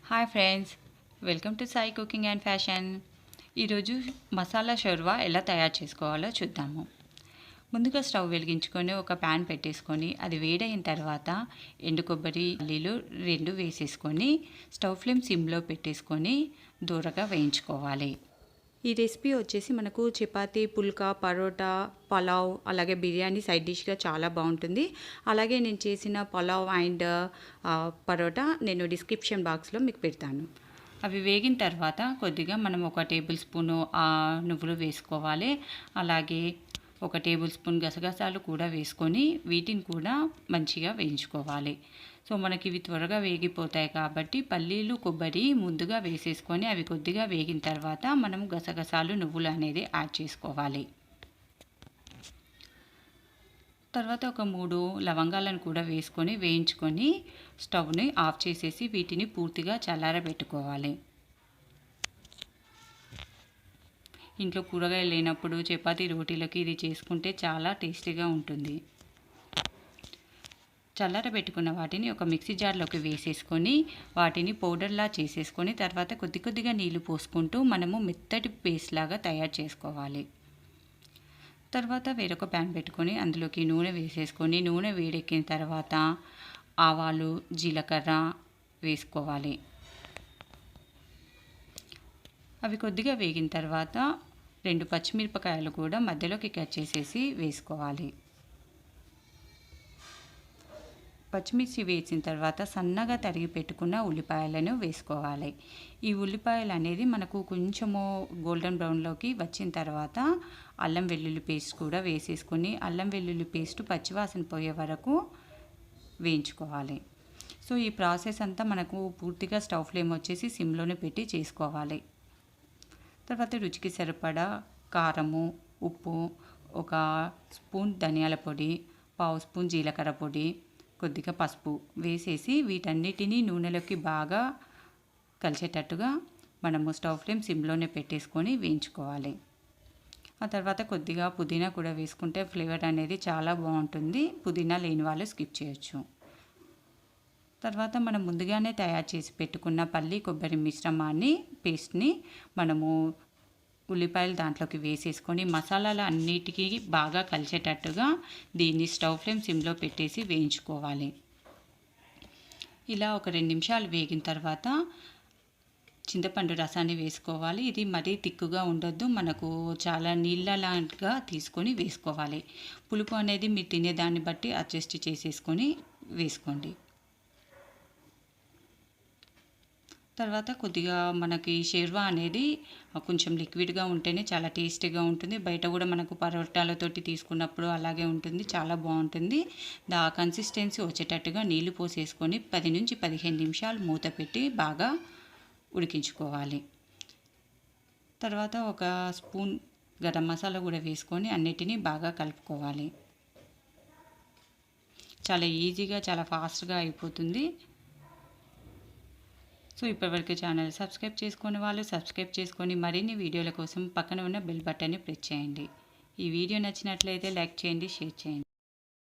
Hi friends, welcome to Sai cooking and fashion. ఈరోజు మసాలా షోర్వా ఎలా తయారు చేసుకోవాలో చూద్దాము. ముందుగా స్టవ్ వెలిగించుకొని ఒక ప్యాన్ పెట్టేసుకొని అది వేడైన తర్వాత ఎండు కొబ్బరి పల్లీలు 2 వేసేసుకొని స్టవ్ ఫ్లేమ్ సిమ్లో పెట్టేసుకొని దూరగా వేయించుకోవాలి. ఈ రెసిపీ వచ్చేసి మనకు చపాతీ, పుల్కా, పరోటా, పలావ్ అలాగే బిర్యానీ సైడ్ డిష్గా చాలా బాగుంటుంది. అలాగే నేను చేసిన పలావ్ అండ్ పరోటా నేను డిస్క్రిప్షన్ బాక్స్లో మీకు పెడతాను. అవి వేగిన తర్వాత కొద్దిగా మనం 1 టేబుల్ స్పూను నువ్వులు వేసుకోవాలి. అలాగే 1 టేబుల్ స్పూన్ గసగసాలు కూడా వేసుకొని వీటిని కూడా మంచిగా వేయించుకోవాలి. సో మనకి ఇవి త్వరగా వేగిపోతాయి కాబట్టి పల్లీలు, కొబ్బరి ముందుగా వేసేసుకొని అవి కొద్దిగా వేగిన తర్వాత మనం గసగసాలు, నువ్వులు అనేది యాడ్ చేసుకోవాలి. తర్వాత ఒక 3 లవంగాలను కూడా వేసుకొని వేయించుకొని స్టవ్ని ఆఫ్ చేసేసి వీటిని పూర్తిగా చల్లారబెట్టుకోవాలి. ఇంట్లో కూరగాయలు లేనప్పుడు చపాతీ, రోటీలకి ఇది చేసుకుంటే చాలా టేస్టీగా ఉంటుంది. చల్లారబెట్టుకున్న వాటిని ఒక మిక్సీ జార్లోకి వేసేసుకొని వాటిని పౌడర్లా చేసేసుకొని తర్వాత కొద్దిగా నీళ్లు పోసుకుంటూ మనము మెత్తటి పేస్ట్ లాగా తయారు చేసుకోవాలి. తర్వాత వేరొక ప్యాన్ పెట్టుకొని అందులోకి నూనె వేసేసుకొని నూనె వేడెక్కిన తర్వాత ఆవాలు, జీలకర్ర వేసుకోవాలి. అవి కొద్దిగా వేగిన తర్వాత 2 పచ్చిమిరపకాయలు కూడా మధ్యలోకి కట్ చేసేసి వేసుకోవాలి. పచ్చిమిర్చి వేసిన తర్వాత సన్నగా తరిగి పెట్టుకున్న ఉల్లిపాయలను వేసుకోవాలి. ఈ ఉల్లిపాయలు అనేది మనకు కొంచెము గోల్డెన్ బ్రౌన్లోకి వచ్చిన తర్వాత అల్లం వెల్లుల్లి పేస్ట్ కూడా వేసేసుకొని అల్లం వెల్లుల్లి పేస్ట్ పచ్చివాసన పోయే వరకు వేయించుకోవాలి. సో ఈ ప్రాసెస్ అంతా మనకు పూర్తిగా స్టవ్ ఫ్లేమ్ వచ్చేసి సిమ్లోనే పెట్టి చేసుకోవాలి. తర్వాత రుచికి సరిపడా కారము, ఉప్పు, 1 స్పూన్ ధనియాల పొడి, 1/2 స్పూన్ జీలకర్ర పొడి, కొద్దిగా పసుపు వేసేసి వీటన్నిటిని నూనెలోకి బాగా కలిసేటట్టుగా మనము స్టవ్ ఫ్లేమ్ సిమ్లోనే పెట్టేసుకొని వేయించుకోవాలి. ఆ తర్వాత కొద్దిగా పుదీనా కూడా వేసుకుంటే ఫ్లేవర్ అనేది చాలా బాగుంటుంది. పుదీనా లేని వాళ్ళు స్కిప్ చేయొచ్చు. తర్వాత మనం ముందుగానే తయారు చేసి పెట్టుకున్న పల్లి, కొబ్బరి మిశ్రమాన్ని పేస్ట్ని మనము ఉల్లిపాయలు దాంట్లోకి వేసేసుకొని మసాలాలు అన్నిటికీ బాగా కలిసేటట్టుగా దీన్ని స్టవ్ ఫ్లేమ్ సిమ్లో పెట్టేసి వేయించుకోవాలి. ఇలా ఒక 2 నిమిషాలు వేగిన తర్వాత చింతపండు రసాన్ని వేసుకోవాలి. ఇది మరీ తిక్కుగా ఉండొద్దు, మనకు చాలా నీళ్ళలాగా తీసుకొని వేసుకోవాలి. పులుపు అనేది మీరు తినేదాన్ని బట్టి అడ్జస్ట్ చేసేసుకొని వేసుకోండి. తర్వాత కొద్దిగా మనకి షేర్వా అనేది కొంచెం లిక్విడ్గా ఉంటేనే చాలా టేస్టీగా ఉంటుంది. బయట కూడా మనకు పరోటాలతోటి తీసుకున్నప్పుడు అలాగే ఉంటుంది, చాలా బాగుంటుంది. కన్సిస్టెన్సీ వచ్చేటట్టుగా నీళ్లు పోసేసుకొని 10 నుంచి 15 నిమిషాలు మూత పెట్టి బాగా ఉడికించుకోవాలి. తర్వాత 1 స్పూన్ గరం మసాలా కూడా వేసుకొని అన్నిటినీ బాగా కలుపుకోవాలి. చాలా ఈజీగా చాలా ఫాస్ట్గా అయిపోతుంది. సో ఇప్పటివరకు ఛానల్ సబ్స్క్రైబ్ చేసుకునే వాళ్ళు సబ్స్క్రైబ్ చేసుకొని మరిన్ని వీడియోల కోసం పక్కన ఉన్న బెల్ బటన్ని ప్రెస్ చేయండి. ఈ వీడియో నచ్చినట్లయితే లైక్ చేయండి, షేర్ చేయండి.